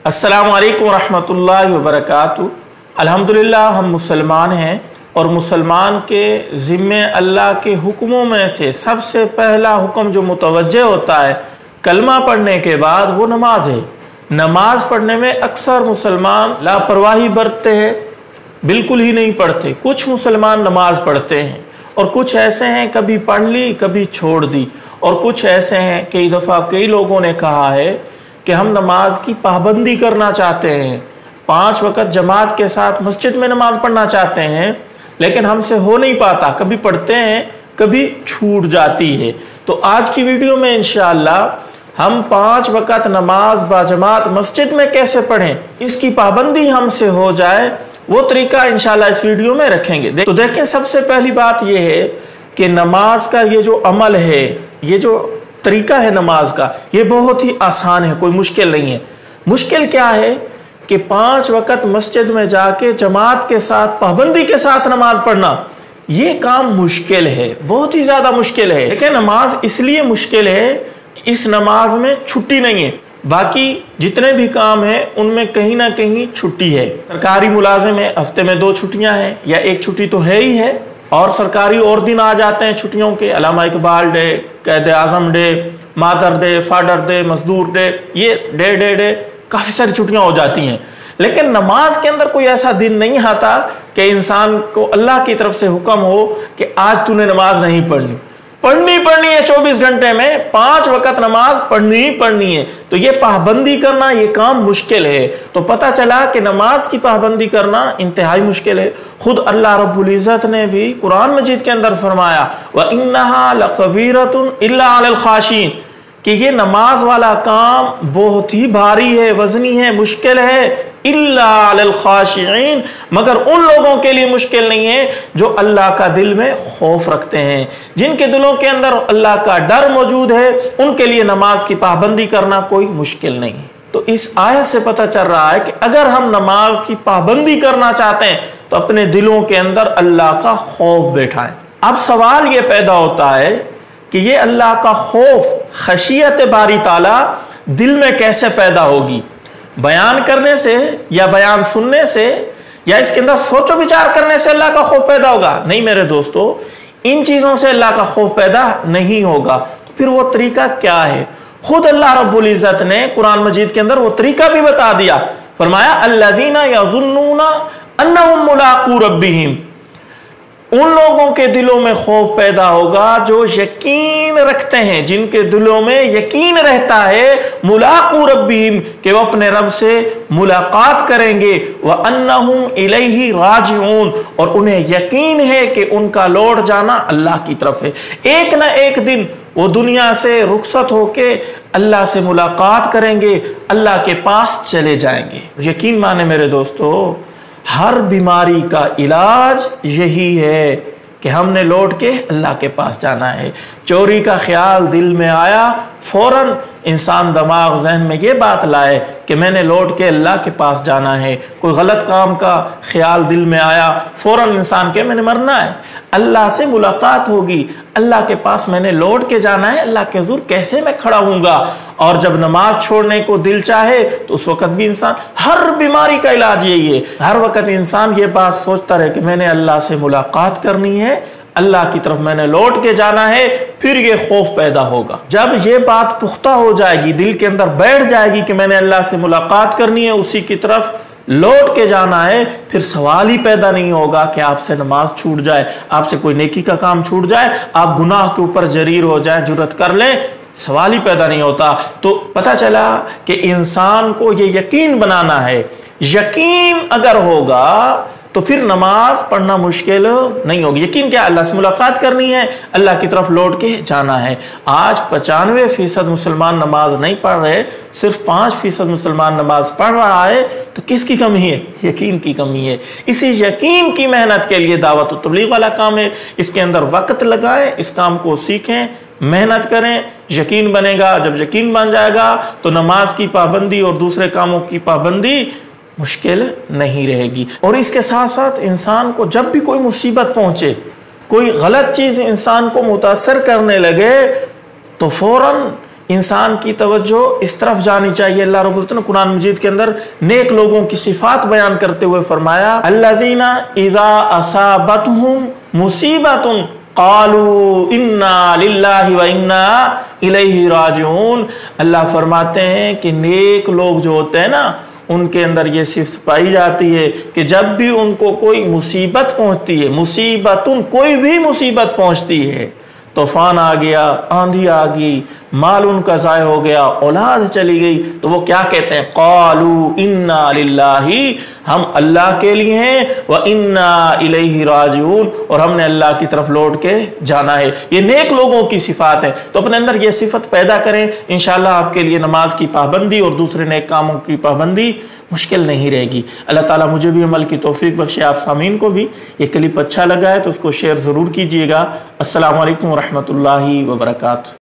अस्सलामु अलैकुम रहमतुल्लाहि व बरकातुहू। अल्हम्दुलिल्लाह हम मुसलमान हैं और मुसलमान के ज़िम्मे अल्लाह के हुक्मों में से सबसे पहला हुक्म जो मुतवज्जे होता है कलमा पढ़ने के बाद वो नमाज है। नमाज पढ़ने में अक्सर मुसलमान लापरवाही बरतते हैं, बिल्कुल ही नहीं पढ़ते। कुछ मुसलमान नमाज पढ़ते हैं और कुछ ऐसे हैं कभी पढ़ ली कभी छोड़ दी, और कुछ ऐसे हैं कई दफ़ा कई लोगों ने कहा है कि हम नमाज की पाबंदी करना चाहते हैं, 5 वक़्त जमात के साथ मस्जिद में नमाज पढ़ना चाहते हैं, लेकिन हमसे हो नहीं पाता, कभी पढ़ते हैं कभी छूट जाती है। तो आज की वीडियो में इंशाअल्लाह हम 5 वक़्त नमाज बाजमात मस्जिद में कैसे पढ़ें, इसकी पाबंदी हमसे हो जाए वो तरीका इंशाअल्लाह इस वीडियो में रखेंगे। तो देखें, सबसे पहली बात यह है कि नमाज का ये जो अमल है, ये जो तरीका है नमाज का, ये बहुत ही आसान है, कोई मुश्किल नहीं है। मुश्किल क्या है कि 5 वक़्त मस्जिद में जाके जमात के साथ पाबंदी के साथ नमाज पढ़ना, ये काम मुश्किल है, बहुत ही ज़्यादा मुश्किल है। लेकिन नमाज इसलिए मुश्किल है कि इस नमाज में छुट्टी नहीं है। बाकी जितने भी काम हैं उनमें कहीं ना कहीं छुट्टी है। सरकारी मुलाजिम है, हफ्ते में 2 छुट्टियां हैं या 1 छुट्टी तो है ही है, और सरकारी और दिन आ जाते हैं छुट्टियों के, अल्लामा इकबाल डे, कैद आज़म डे, मादर डे, फादर डे, मजदूर डे, ये डे काफ़ी सारी छुट्टियां हो जाती हैं। लेकिन नमाज के अंदर कोई ऐसा दिन नहीं आता कि इंसान को अल्लाह की तरफ से हुक्म हो कि आज तूने नमाज नहीं पढ़नी है 24 घंटे में 5 वक़्त नमाज पढ़नी है। तो ये पाबंदी करना, ये काम मुश्किल है। तो पता चला कि नमाज की पाबंदी करना इंतहाई मुश्किल है। खुद अल्लाह रब्बुल इज़्ज़त ने भी कुरान मजीद के अंदर फरमाया, व इन्नहा लकबीरतुन इल्ला अलल खाशीन, कि ये नमाज वाला काम बहुत ही भारी है, वजनी है, मुश्किल है, इल्ला अलल खाशिईन, मगर उन लोगों के लिए मुश्किल नहीं है जो अल्लाह का दिल में खौफ रखते हैं, जिनके दिलों के अंदर अल्लाह का डर मौजूद है, उनके लिए नमाज की पाबंदी करना कोई मुश्किल नहीं है। तो इस आयत से पता चल रहा है कि अगर हम नमाज की पाबंदी करना चाहते हैं तो अपने दिलों के अंदर अल्लाह का खौफ बैठाएं। अब सवाल ये पैदा होता है कि ये अल्लाह का खौफ, खशियत बारी ताला दिल में कैसे पैदा होगी? बयान करने से या बयान सुनने से या इसके अंदर सोचो विचार करने से अल्लाह का खौफ पैदा होगा? नहीं मेरे दोस्तों, इन चीज़ों से अल्लाह का खौफ पैदा नहीं होगा। तो फिर वो तरीका क्या है? खुद अल्लाह रब्बुल इज़्ज़त ने कुरान मजीद के अंदर वो तरीका भी बता दिया। फरमाया, अल्लज़ीना यज़ुन्नूना अन्नहुम मुलाक़ू रब्बिहिम, उन लोगों के दिलों में खौफ पैदा होगा जो यकीन रखते हैं, जिनके दिलों में यकीन रहता है मुलाक़ू रब्बिहिम, कि वो अपने रब से मुलाकात करेंगे, व अन्नहुम इलैहि राजिऊन, और उन्हें यकीन है कि उनका लौट जाना अल्लाह की तरफ है। एक ना एक दिन वो दुनिया से रुखसत होके अल्लाह से मुलाकात करेंगे, अल्लाह के पास चले जाएंगे। यकीन माने मेरे दोस्तों, हर बीमारी का इलाज यही है कि हमने लौट के अल्लाह के पास जाना है। चोरी का ख्याल दिल में आया, फौरन इंसान दिमाग जहन में ये बात लाए कि मैंने लौट के अल्लाह के पास जाना है। कोई गलत काम का ख्याल दिल में आया, फौरन इंसान के मैंने मरना है, अल्लाह से मुलाकात होगी, अल्लाह के पास मैंने लौट के जाना है, अल्लाह के हुज़ूर कैसे मैं खड़ा हूँगा। और जब नमाज छोड़ने को दिल चाहे तो उस वक़्त भी इंसान, हर बीमारी का इलाज यही है, हर वक़्त इंसान ये बात सोचता रहे कि मैंने अल्लाह से मुलाकात करनी है, अल्लाह की तरफ मैंने लौट के जाना है, फिर ये खौफ पैदा होगा। जब ये बात पुख्ता हो जाएगी, दिल के अंदर बैठ जाएगी कि मैंने अल्लाह से मुलाकात करनी है, उसी की तरफ लौट के जाना है, फिर सवाल ही पैदा नहीं होगा कि आपसे नमाज छूट जाए, आपसे कोई नेकी का काम छूट जाए, आप गुनाह के ऊपर जरीर हो जाए, जुर्रत कर लें, सवाल ही पैदा नहीं होता। तो पता चला कि इंसान को ये यकीन बनाना है। यकीन अगर होगा तो फिर नमाज पढ़ना मुश्किल नहीं होगी। यकीन क्या? अल्लाह से मुलाकात करनी है, अल्लाह की तरफ लौट के जाना है। आज 95% मुसलमान नमाज नहीं पढ़ रहे, सिर्फ 5% मुसलमान नमाज पढ़ रहा है। तो किसकी कमी है? यकीन की कमी है। इसी यकीन की मेहनत के लिए दावत और तबलीग वाला काम है। इसके अंदर वक्त लगाएं, इस काम को सीखें, मेहनत करें, यकीन बनेगा। जब यकीन बन जाएगा तो नमाज की पाबंदी और दूसरे कामों की पाबंदी मुश्किल नहीं रहेगी। और इसके साथ साथ इंसान को जब भी कोई मुसीबत पहुंचे, कोई गलत चीज़ इंसान को मुतासर करने लगे, तो फौरन इंसान की तवज्जो इस तरफ जानी चाहिए। अल्लाह रब्बुल इज्जत ने कुरान मजीद के अंदर नेक लोगों की सिफात बयान करते हुए फरमाया, अल्लज़ीना इज़ा असाबतहुम मुसीबतुन क़ालू इन्ना लिल्लाहि व इन्ना इलैहि राजिऊन। अल्लाह फरमाते हैं कि नेक लोग जो होते हैं ना, उनके अंदर ये सिफ़त पाई जाती है कि जब भी उनको कोई मुसीबत पहुंचती है, मुसीबतुन कोई भी मुसीबत पहुंचती है, तूफान आ गया, आंधी आ गई, माल उनका ज़ाय हो गया, औलाद चली गई, तो वो क्या कहते हैं, क़ालू इन्ना लिल्लाहि, हम अल्लाह के लिए हैं, व इन्ना इलैहि राजिऊन, और हमने अल्लाह की तरफ लौट के जाना है। ये नेक लोगों की सिफात है। तो अपने अंदर ये सिफत पैदा करें, इंशाअल्लाह आपके लिए नमाज की पाबंदी और दूसरे नेक कामों की पाबंदी मुश्किल नहीं रहेगी। अल्लाह ताला मुझे भी अमल की तौफीक बख्शे, आप सामीन को भी। ये क्लिप अच्छा लगा है तो उसको शेयर ज़रूर कीजिएगा। अस्सलामु अलैकुम व रहमतुल्लाहि व बरकातुहू।